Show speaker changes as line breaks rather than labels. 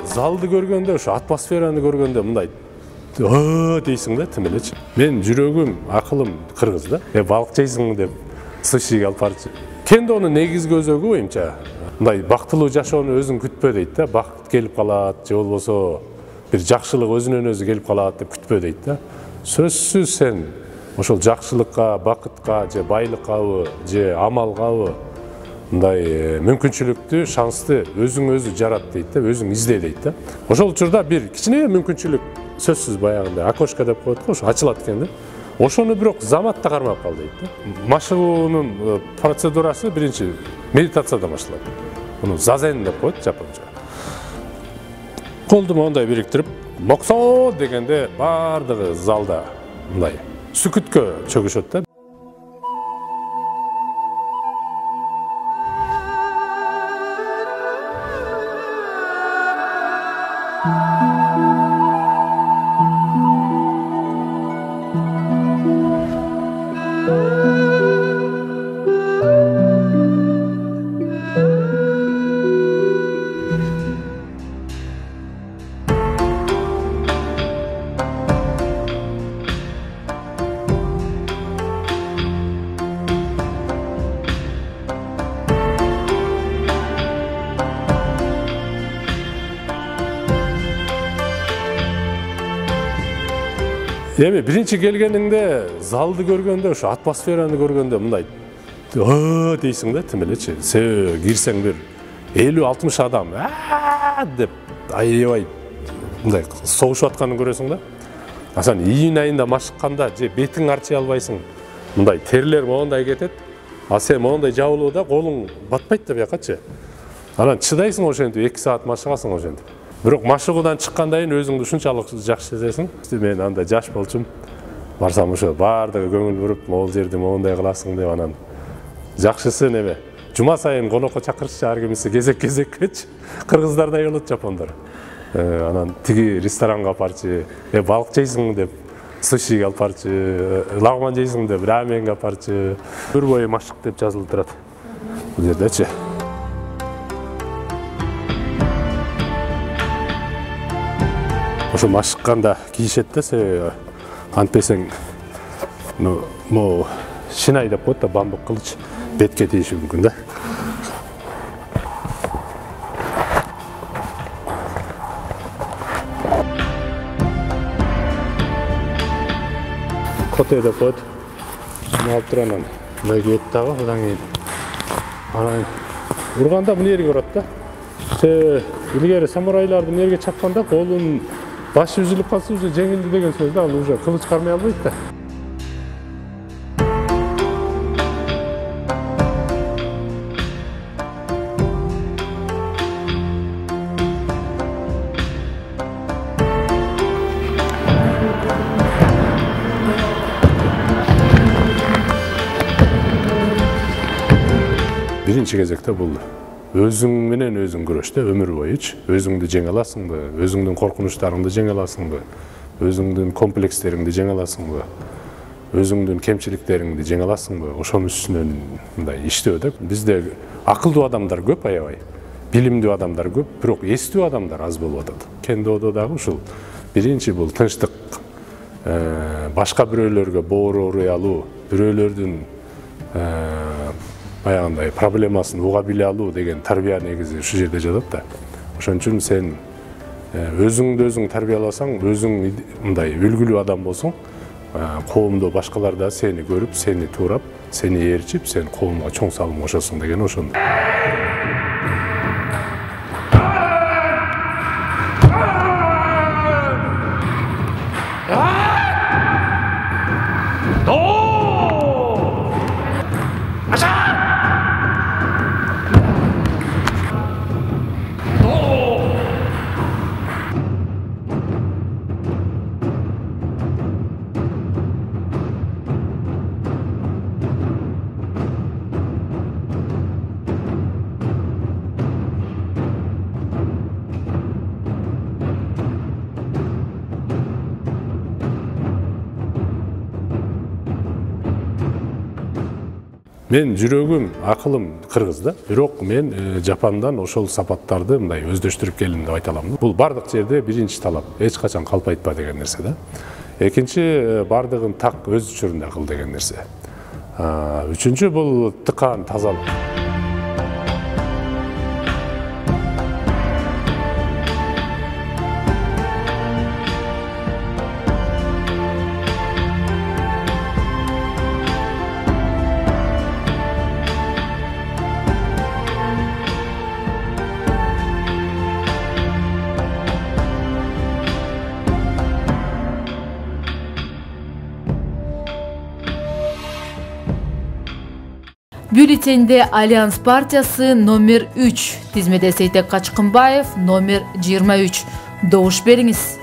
залды көргөндө, ошо атмосфераны көргөндө мындай дейсиң да тим элечи. Мен жүрөгүм, акылым кыргыз да. Балык жейсиң деп сушиге алып барчы. Кендонун негизги өзөгү оюмча мындай бактылуу жашоону өзүң күтпө дейт да. Бакыт келип калат, же болбосо бир жакшылык өзүнөн өзү келип калат деп күтпө дейт да. Сөзсүз сен ошол жакшылыкка, бакытка, же байлыккабы, же амалгабы мындай мүмкүнчүлүктү, шансты өзүң өзү жарат дейт да, өзүң изде дейт да. Ошол учурда бир кичине мүмкүнчүлүк сөзсүз баягындай окошко деп коет го, ошо ачылат экен да. Ошону бирок заматта кармап кал дейт да. Машыгуунун процедурасы биринчи медитациядан башталат. Муну зазен деп коет жапонча. Колду мондай бириктирип, моксо дегенде бардыгы залда мындай сүкүткө чөгүшөт да. Эми биринчи келгениңде залды көргөндө, ошо атмосфераны көргөндө мындай дейсиң да тим элечи. Себеби кирсең бир 50-60 адам деп аябай мындай согушуп атканын көрөсүң да. Сен июнь айында машыкканда же бетиң арчый албайсың. Мындай терлер моундай кетет. А сен моундай жабылууда колуң батпайт да бuyакачы. Анан чыдайсың ошентип 2 саат машыгасың ошентип. Бирок машыгуудан чыккандан кийин өзүңдү ушунчалык жакшы сезесиң. Мен анда жаш болчумун. Барсам ошо бардыгы көңүл буруп, могул жерде моундай кыласың деп анан жакшысы неме? Жума сайын конокко чакырышчы ар кимиси кезек-кезеккечи. Кыргыздардай болот жапондар. Анан тиги ресторанга алып барчы, балык жейсиң деп сушиге алып барчы, лагман жейсиң деп раменге алып барчы. Өр бою машык деп жазылып турат. Бул жердечи. Ошо машыкканда кийишет да, себеби антпесең могу шинай деп коет да, бамбук кылыч бетке тийиши мүмкүн да. Коте деп коет. Алып туран мындай кийет дагы, андан кийин анан урганда мына жерге урат да. Илгери самурайларды мына жерге чапканда колун башы үзүлүп калса уже жеңилди деген сөз да, ал уже кылыч кармай албайт да. Биринчи кезекте бул өзүң менен өзүң күрөштө өмүр боючу. Өзүңдү жеңе аласыңбы, өзүңдүн коркунучтарыңды жеңе аласыңбы, өзүңдүн комплекстериңди жеңе аласыңбы, өзүңдүн кемчиликтериңди жеңе аласыңбы, ошонун үстүнөн мындай иштөө деп. Бизде акылдуу адамдар көп аябай, билимдүү адамдар көп, бирок эстүү адамдар аз болуп атат. Кендодо дагы ушул биринчи бул тынчтык, башка бирөөлөргө боору уруй алуу, бирөөлөрдүн баягындай проблемасын уга биле алуу деген тарбия негизи ушу жерде жатат да. Ошон үчүн сен өзүңдү өзүң тарбияласаң, өзүң мындай үлгүлүү адам болсоң, коомдо башкалар да сени көрүп, сени туурап, сени ээрчип, сен коомго чоң салым кошосуң деген ошондо. Мен жүрөгүм, акылым кыргыз да. Бирок мен Жапандан ошол сапаттарды мындай өздөштүрүп келдим деп айта алам. Бул бардык жерде биринчи талап, эч качан калпайтпа деген нерсе да. Экинчи, бардыгын так өз учурунда кыл деген нерсе. Үчүнчү, бул тыкаан тазалык.
Бюллетенде Альянс партиясы номер 3, тизмеде Сейтек Качкынбаев номер 23. Добуш бериңиз.